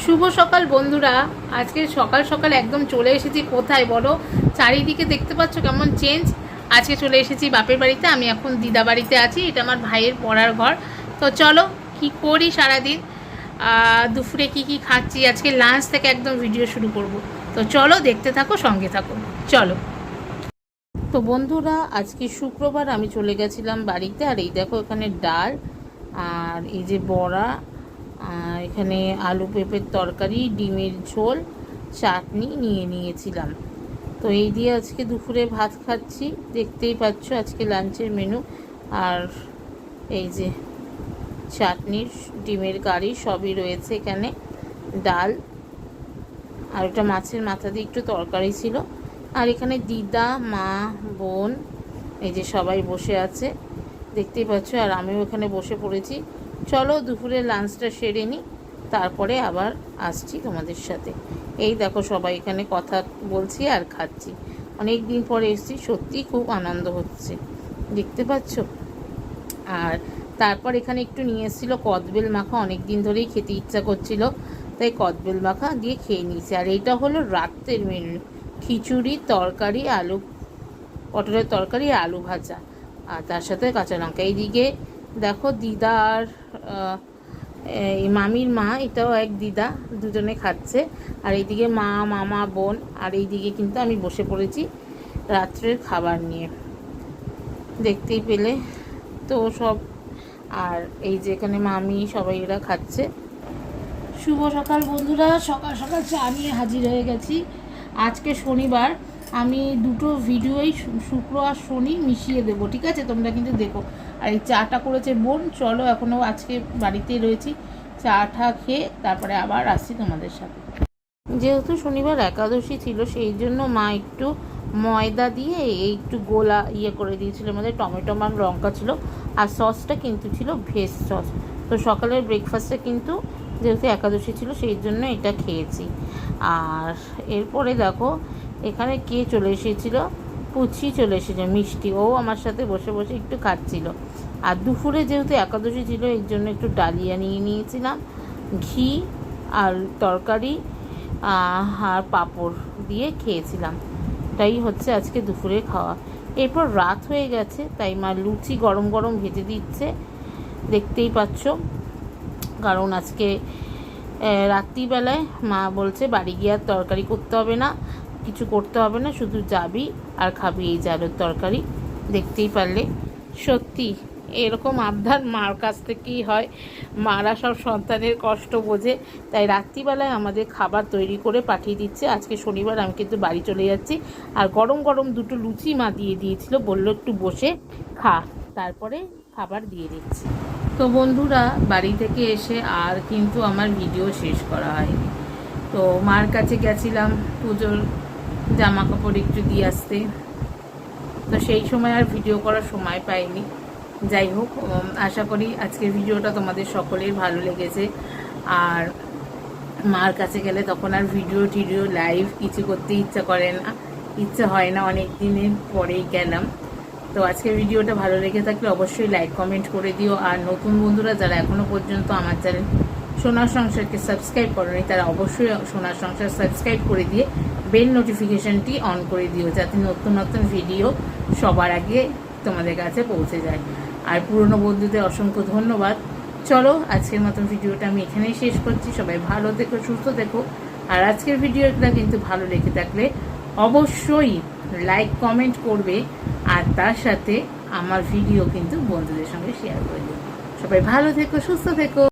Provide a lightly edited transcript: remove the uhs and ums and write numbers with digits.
শুভ সকাল বন্ধুরা। আজকে সকাল সকাল একদম চলে এসেছি কোথায় বলো, চারিদিকে দেখতে পাচ্ছ কেমন চেঞ্জ। আজকে চলে এসেছি বাপের বাড়িতে। আমি এখন দিদা বাড়িতে আছি, এটা আমার ভাইয়ের পড়ার ঘর। তো চলো কি করি সারাদিন, দুপুরে কি খাচ্ছি, আজকে লাঞ্চ থেকে একদম ভিডিও শুরু করব। তো চলো দেখতে থাকো, সঙ্গে থাকো, চলো। তো বন্ধুরা, আজকে শুক্রবার আমি চলে গেছিলাম বাড়িতে। আর এই দেখো এখানে ডাল, আর এই যে বড়া, এখানে আলু পেঁপের তরকারি, ডিমের ঝোল, চাটনি নিয়েছিলাম। তো এই দিয়ে আজকে দুপুরে ভাত খাচ্ছি, দেখতেই পাচ্ছ আজকে লাঞ্চের মেনু। আর এই যে চাটনি, ডিমের কারি সবই রয়েছে এখানে, ডাল, আর একটা মাছের মাথা দিয়ে একটু তরকারি ছিল। আর এখানে দিদা, মা, বোন, এই যে সবাই বসে আছে দেখতেই পাচ্ছ। আর আমিও এখানে বসে পড়েছি। চলো দুপুরে লাঞ্চটা সেরে নিই, তারপরে আবার আসছি তোমাদের সাথে। এই দেখো সবাই এখানে কথা বলছি আর খাচ্ছি। অনেক দিন পরে এসেছি, সত্যি খুব আনন্দ হচ্ছে, দেখতে পাচ্ছ। আর তারপর এখানে একটু নিয়ে এসেছিলো কদবেল মাখা, অনেক দিন ধরেই খেতে ইচ্ছা করছিল, তাই কদবেল মাখা দিয়ে খেয়ে নিয়েছি। আর এইটা হলো রাত্রের মেনু, খিচুড়ি, তরকারি, আলু পটলের তরকারি, আলু ভাজা, আর তার সাথে কাঁচা লঙ্কা। এইদিকে দেখো দিদা আর এই মামির মা, এটাও এক দিদা, দুজনে খাচ্ছে। আর এইদিকে মা, মামা, বোন, আর এইদিকে কিন্তু আমি বসে পড়েছি রাত্রের খাবার নিয়ে, দেখতেই পেলে তো সব। আর এই যে এখানে মামি, সবাই এরা খাচ্ছে। শুভ সকাল বন্ধুরা, সকাল সকাল চা নিয়ে হাজির হয়ে গেছি। আজকে শনিবার, আমি দুটো ভিডিওই শুক্র আর শনি মিশিয়ে দেবো, ঠিক আছে? তোমরা কিন্তু দেখো। আর এই চাটা করেছে বোন। চলো, এখনও আজকে বাড়িতেই রয়েছি, চাটা খেয়ে তারপরে আবার আসছি তোমাদের সাথে। যেহেতু শনিবার একাদশী ছিল, সেই জন্য মা একটু ময়দা দিয়ে একটু গোলা করে দিয়েছিল। আমাদের টমেটো আর লঙ্কা ছিল, আর সসটা কিন্তু ছিল ভেজ সস। তো সকালের ব্রেকফাস্টে কিন্তু যেহেতু একাদশী ছিল, সেই জন্য এটা খেয়েছি। আর এরপরে দেখো এখানে কে চলে এসেছিল, পুচি চলে এসেছে, মিষ্টি, ও আমার সাথে বসে বসে একটু খাচ্ছিল। আর দুপুরে যেহেতু একাদশী ছিল, এর জন্য একটু ডালিয়া নিয়েছিলাম, ঘি আর তরকারি আর পাঁপড় দিয়ে খেয়েছিলাম। এটাই হচ্ছে আজকে দুপুরে খাওয়া। এরপর রাত হয়ে গেছে, তাই মা লুচি গরম গরম ভেজে দিচ্ছে, দেখতেই পাচ্ছ। কারণ আজকে রাত্রিবেলায় মা বলছে বাড়ি গিয়ে আর তরকারি করতে হবে না, কিছু করতে হবে না, শুধু যাবি আর খাবি এই জালের তরকারি। দেখতেই পারলে, সত্যি এরকম আবদার মার কাছ থেকেই হয়। মারা সব সন্তানের কষ্ট বোঝে, তাই রাত্রিবেলায় আমাদের খাবার তৈরি করে পাঠিয়ে দিচ্ছে। আজকে শনিবার, আমি কিন্তু বাড়ি চলে যাচ্ছি। আর গরম গরম দুটো লুচি মা দিয়ে দিয়েছিল, বললো একটু বসে খা, তারপরে খাবার দিয়ে দিচ্ছি। তো বন্ধুরা, বাড়ি থেকে এসে আর কিন্তু আমার ভিডিও শেষ করা হয়নি। তো মার কাছে গেছিলাম পুজোর জামা কাপড় একটু দিয়ে আসতে, তো সেই সময় আর ভিডিও করার সময় পাইনি। যাই হোক, আশা করি আজকের ভিডিওটা তোমাদের সকলের ভালো লেগেছে। আর মার কাছে গেলে তখন আর ভিডিও লাইভ কিছু করতে ইচ্ছা করে না, ইচ্ছা হয় না, অনেক দিনের পরেই গেলাম। তো আজকের ভিডিওটা ভালো লেগে থাকলে অবশ্যই লাইক কমেন্ট করে দিও। আর নতুন বন্ধুরা যারা এখনও পর্যন্ত আমার চ্যানেল সোনার সংসারকে সাবস্ক্রাইব করেনি, তারা অবশ্যই সোনার সংসার সাবস্ক্রাইব করে দিয়ে বেল নোটিফিকেশনটি অন করে দিও, যাতে নতুন নতুন ভিডিও সবার আগে তোমাদের কাছে পৌঁছে যায়। আর পুরনো বন্ধুদের অসংখ্য ধন্যবাদ। চলো, আজকের মতন ভিডিওটা আমি এখানেই শেষ করছি। সবাই ভালো থেকো, সুস্থ থেকো। আর আজকের ভিডিওটা কিন্তু ভালো লেগে থাকলে অবশ্যই লাইক কমেন্ট করবে, আর তার সাথে আমার ভিডিও কিন্তু বন্ধুদের সঙ্গে শেয়ার করে দেবে। সবাই ভালো থেকো, সুস্থ থেকো।